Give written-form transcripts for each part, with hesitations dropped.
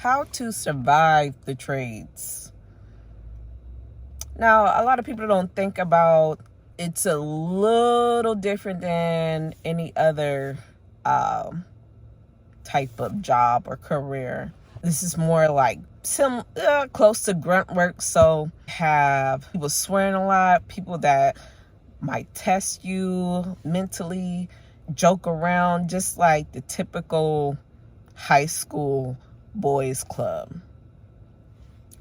How to survive the trades. Now, a lot of people don't think about it's a little different than any other type of job or career. This is more like close to grunt work. So have people swearing a lot, people that might test you mentally, joke around, just like the typical high school boys club.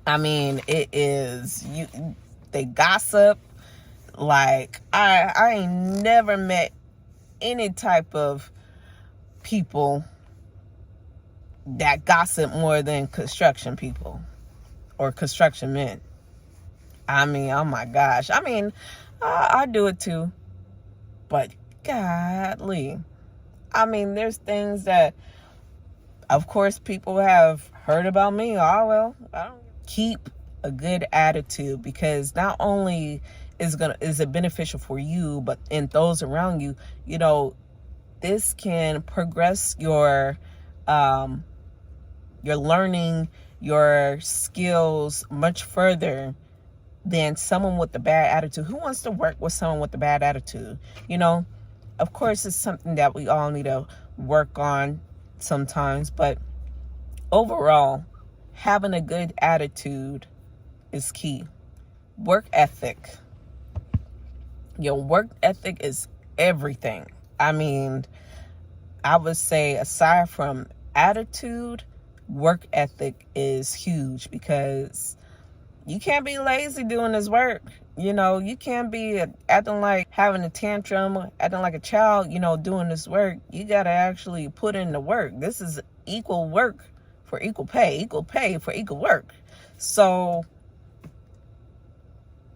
I mean, it is, they gossip. Like, I ain't never met any type of people that gossip more than construction people or construction men. I mean, oh my gosh. I mean, I do it too. But godly. I mean, there's things that, of course, people have heard about me. Oh, well, I don't keep a good attitude, because not only is it beneficial for you, but in those around you, you know, this can progress your learning, your skills much further than someone with a bad attitude. Who wants to work with someone with a bad attitude? You know, of course, it's something that we all need to work on sometimes, but overall, having a good attitude is key. Work ethic. Your work ethic is everything. I mean, I would say aside from attitude, work ethic is huge, because you can't be lazy doing this work. You know, you can't be acting like having a tantrum, acting like a child, you know, doing this work. You got to actually put in the work. This is equal work for equal pay for equal work. So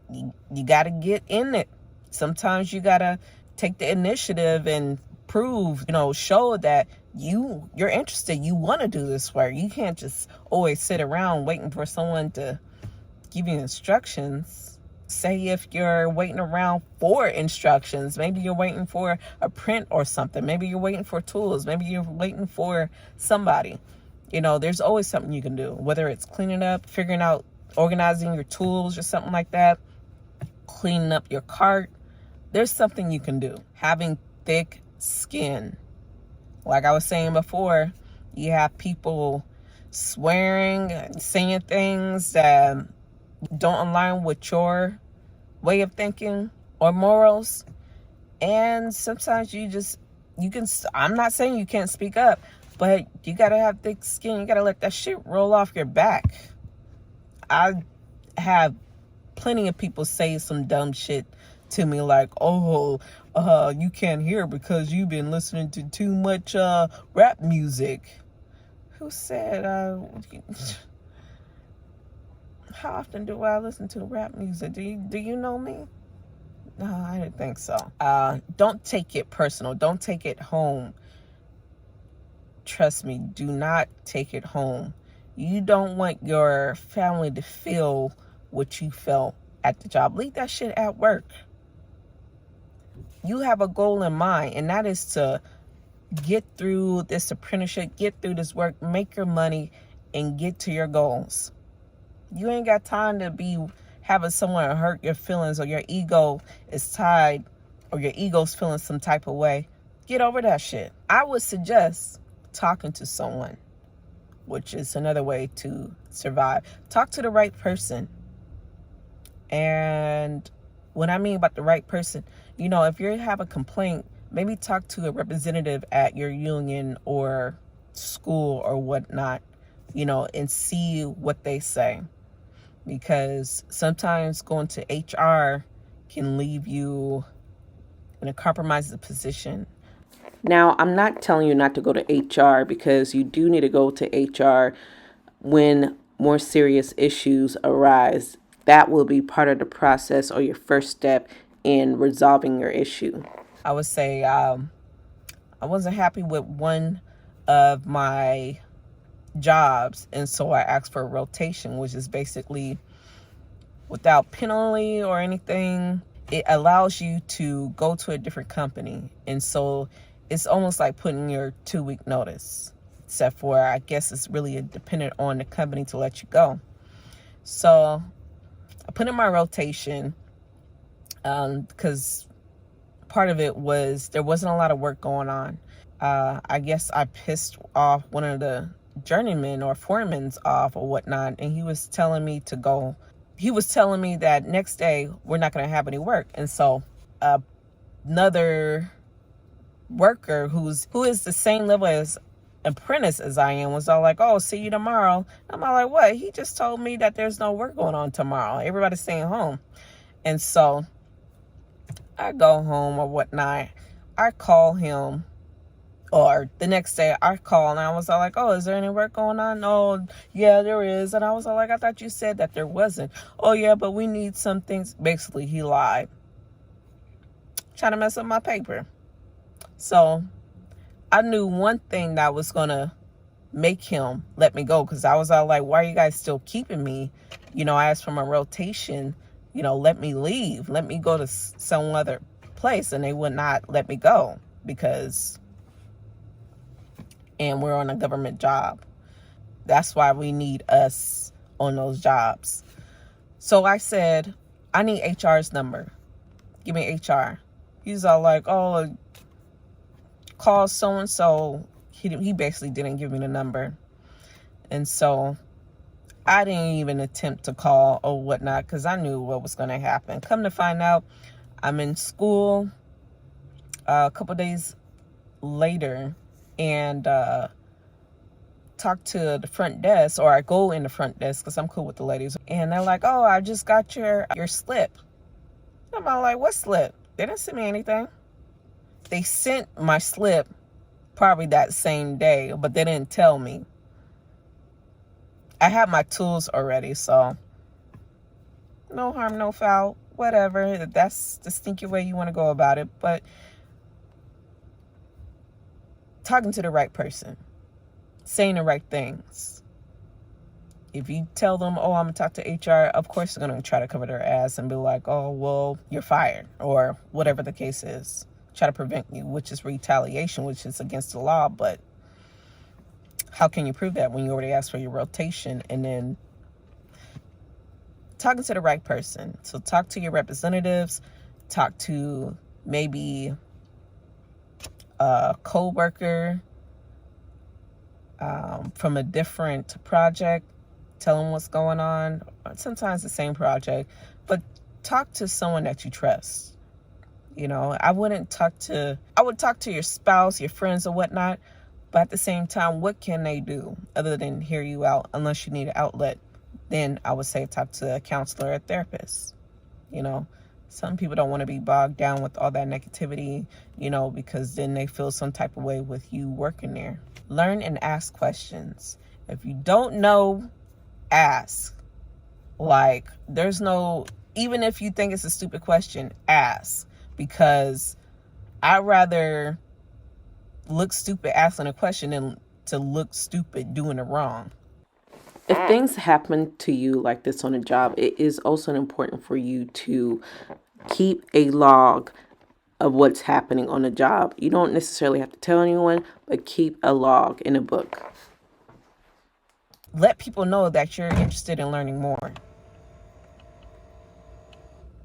you got to get in it. Sometimes you got to take the initiative and prove, you know, show that you're interested. You want to do this work. You can't just always sit around waiting for someone to give you instructions. Say if you're waiting around for instructions, maybe you're waiting for a print or something. Maybe you're waiting for tools. Maybe you're waiting for somebody. You know, there's always something you can do, whether it's cleaning up, figuring out, organizing your tools or something like that, cleaning up your cart. There's something you can do. Having thick skin. Like I was saying before, you have people swearing, saying things that don't align with your way of thinking or morals. And sometimes I'm not saying you can't speak up, but you got to have thick skin. You got to let that shit roll off your back. I have plenty of people say some dumb shit to me like, oh, you can't hear because you've been listening to too much rap music. Who said, how often do I listen to rap music? Do you know me? No, I didn't think so. Don't take it personal. Don't take it home. Trust me, do not take it home. You don't want your family to feel what you felt at the job. Leave that shit at work. You have a goal in mind, and that is to get through this apprenticeship, get through this work, make your money, and get to your goals. You ain't got time to be having someone hurt your feelings, or your ego is tied, or your ego's feeling some type of way. Get over that shit. I would suggest talking to someone, which is another way to survive. Talk to the right person. And what I mean about the right person, you know, if you have a complaint, maybe talk to a representative at your union or school or whatnot, you know, and see what they say. Because sometimes going to HR can leave you in a compromised position. Now, I'm not telling you not to go to HR, because you do need to go to HR when more serious issues arise. That will be part of the process, or your first step in resolving your issue. I would say I wasn't happy with one of my jobs, and so I asked for a rotation, which is basically without penalty or anything. It allows you to go to a different company, and so it's almost like putting your 2-week notice. except for, I guess it's really dependent on the company to let you go. So I put in my rotation because part of it was there wasn't a lot of work going on. I guess I pissed off one of the journeymen or foremans off or whatnot, and he was telling me to go. He was telling me that next day we're not going to have any work. And so another worker who is the same level as apprentice as I am was all like, oh, see you tomorrow. I'm all like, what? He just told me that there's no work going on tomorrow. Everybody's staying home. And so I go home or whatnot. I call him, or the next day I call and I was all like, oh, is there any work going on? Oh, yeah, there is. And I was all like, I thought you said that there wasn't. Oh, yeah, but we need some things. Basically, he lied. Trying to mess up my paper. So I knew one thing that was going to make him let me go, because I was all like, why are you guys still keeping me? I asked for my rotation, let me leave. Let me go to some other place. And they would not let me go and we're on a government job. That's why we need us on those jobs. So I said, I need HR's number. Give me HR. He's all like, oh, call so-and-so. He basically didn't give me the number. And so I didn't even attempt to call or whatnot because I knew what was going to happen. Come to find out, I'm in school a couple days later and talk to the front desk, or I go in the front desk because I'm cool with the ladies. And they're like, oh, I just got your slip. I'm all like, what slip? They didn't send me anything. They sent my slip probably that same day, but they didn't tell me. I had my tools already, so no harm, no foul, whatever. That's the stinky way you want to go about it. But talking to the right person, saying the right things. If you tell them, oh, I'm going to talk to HR, of course they're going to try to cover their ass and be like, oh, well, you're fired, or whatever the case is. Try to prevent you, which is retaliation, which is against the law. But how can you prove that when you already asked for your rotation? And then talking to the right person. So talk to your representatives, talk to maybe a co-worker from a different project. Tell them what's going on. Sometimes the same project, but talk to someone that you trust. I would talk to your spouse, your friends or whatnot, but at the same time, what can they do other than hear you out unless you need an outlet? Then I would say talk to a counselor or a therapist. Some people don't want to be bogged down with all that negativity, because then they feel some type of way with you working there. Learn and ask questions. If you don't know, ask. Even if you think it's a stupid question, ask. Because I'd rather look stupid asking a question than to look stupid doing it wrong. If things happen to you like this on a job, it is also important for you to keep a log of what's happening on the job. You don't necessarily have to tell anyone, but keep a log in a book. Let people know that you're interested in learning more.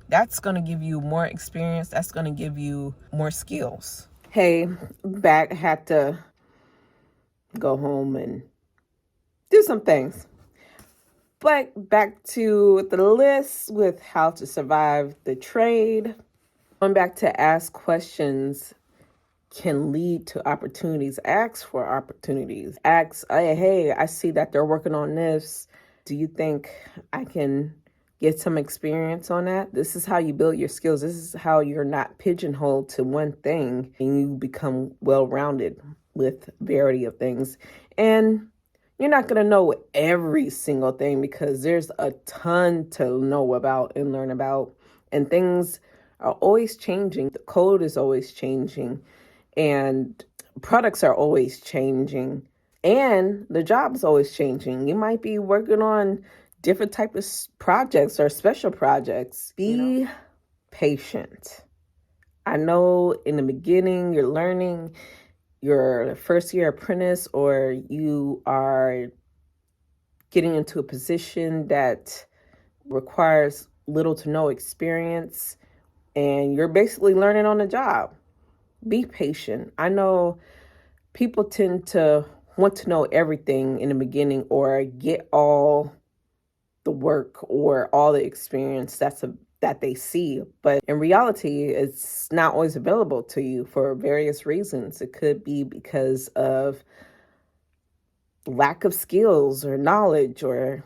That's going to give you more experience. That's going to give you more skills. Hey, back, had to go home and do some things. But back to the list with how to survive the trade. Going back to ask questions can lead to opportunities. Ask for opportunities. Ask, hey, I see that they're working on this. Do you think I can get some experience on that? This is how you build your skills. This is how you're not pigeonholed to one thing and you become well-rounded with variety of things. And you're not going to know every single thing because there's a ton to know about and learn about. And things are always changing. The code is always changing. And products are always changing. And the job is always changing. You might be working on different types of projects or special projects. Be patient. I know in the beginning you're learning you're a first year apprentice, or you are getting into a position that requires little to no experience and you're basically learning on the job. Be patient. I know people tend to want to know everything in the beginning or get all the work or all the experience that they see. But in reality, it's not always available to you for various reasons. It could be because of lack of skills or knowledge or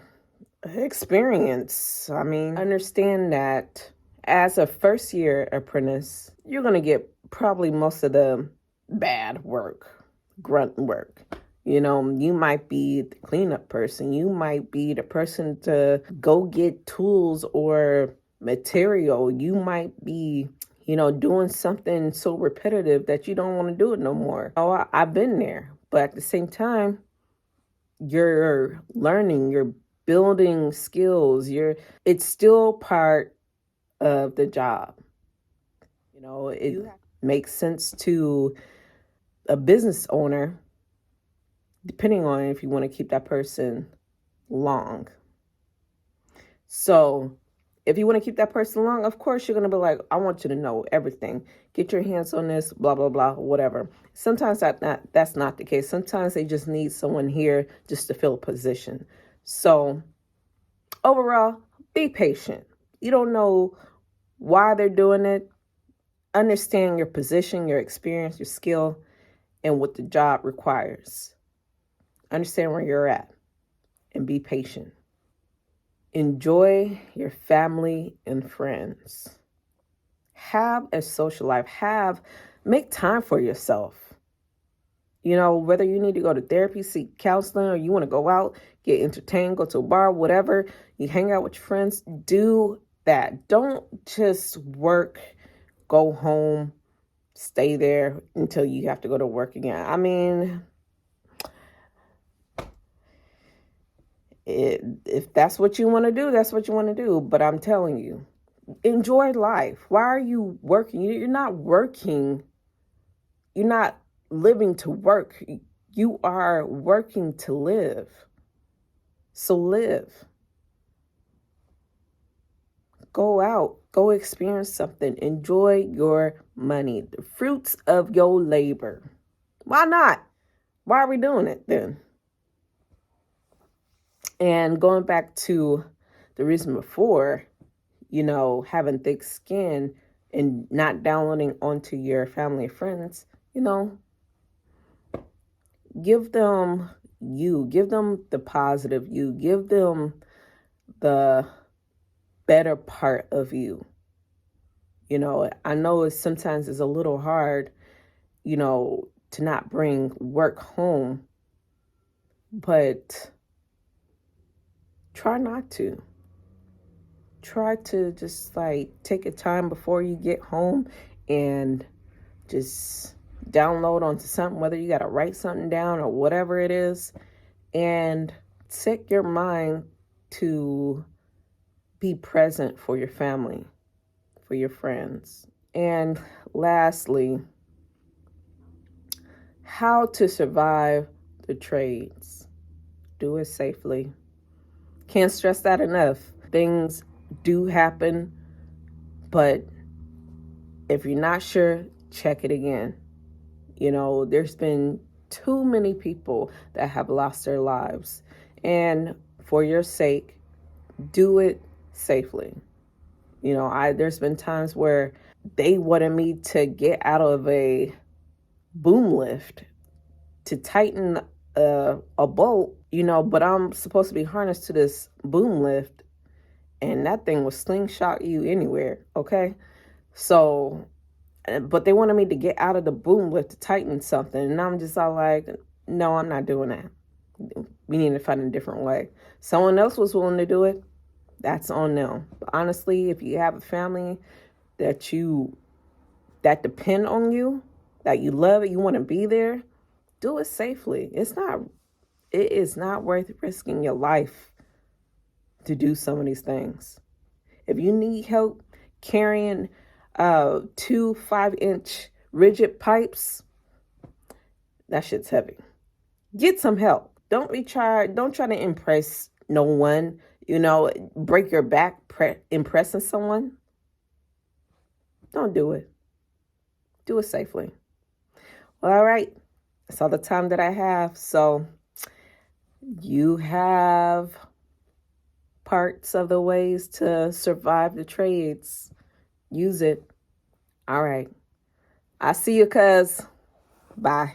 experience. I mean, understand that as a first year apprentice, you're going to get probably most of the bad work, grunt work. You know, you might be the cleanup person. You might be the person to go get tools or material. You might be, doing something so repetitive that you don't want to do it no more. Oh, I've been there. But at the same time, you're learning, you're building skills. It's still part of the job. It makes sense to a business owner, depending on if you want to keep that person long. So if you want to keep that person long, of course, you're going to be like, I want you to know everything. Get your hands on this, blah, blah, blah, whatever. Sometimes that's not the case. Sometimes they just need someone here just to fill a position. So overall, be patient. You don't know why they're doing it. Understand your position, your experience, your skill, and what the job requires. Understand where you're at and be patient. Enjoy your family and friends. Have a social life. Make time for yourself. Whether you need to go to therapy, seek counseling, or you want to go out, get entertained, go to a bar, whatever, you hang out with your friends, do that. Don't just work, go home, stay there until you have to go to work again. I mean, if that's what you want to do, that's what you want to do. But I'm telling you, enjoy life. Why are you working? You're not working. You're not living to work. You are working to live. So live. Go out. Go experience something. Enjoy your money. The fruits of your labor. Why not? Why are we doing it then? And going back to the reason before, having thick skin and not downloading onto your family and friends, give them the positive you, give them the better part of you. I know sometimes it's a little hard, to not bring work home, but try not to. Try to just take a time before you get home and just download onto something, whether you got to write something down or whatever it is, and set your mind to be present for your family, for your friends. And lastly, how to survive the trades. Do it safely. Can't stress that enough. Things do happen, but if you're not sure, check it again. There's been too many people that have lost their lives. And for your sake, do it safely. There's been times where they wanted me to get out of a boom lift to tighten a bolt, but I'm supposed to be harnessed to this boom lift, and that thing will slingshot you anywhere, okay? So, but they wanted me to get out of the boom lift to tighten something, and I'm just all like, no, I'm not doing that. We need to find a different way. Someone else was willing to do it. That's on them. But honestly, if you have a family that depend on you, that you love it, you want to be there, do it safely. It is not worth risking your life to do some of these things. If you need help carrying 2 5-inch rigid pipes, That shit's heavy. Get some help. Don't try to impress no one, break your back impressing someone. Don't do it. Do it safely. Well, all right. That's all the time that I have. So you have parts of the ways to survive the trades. Use it. All right. I see you, cuz. Bye.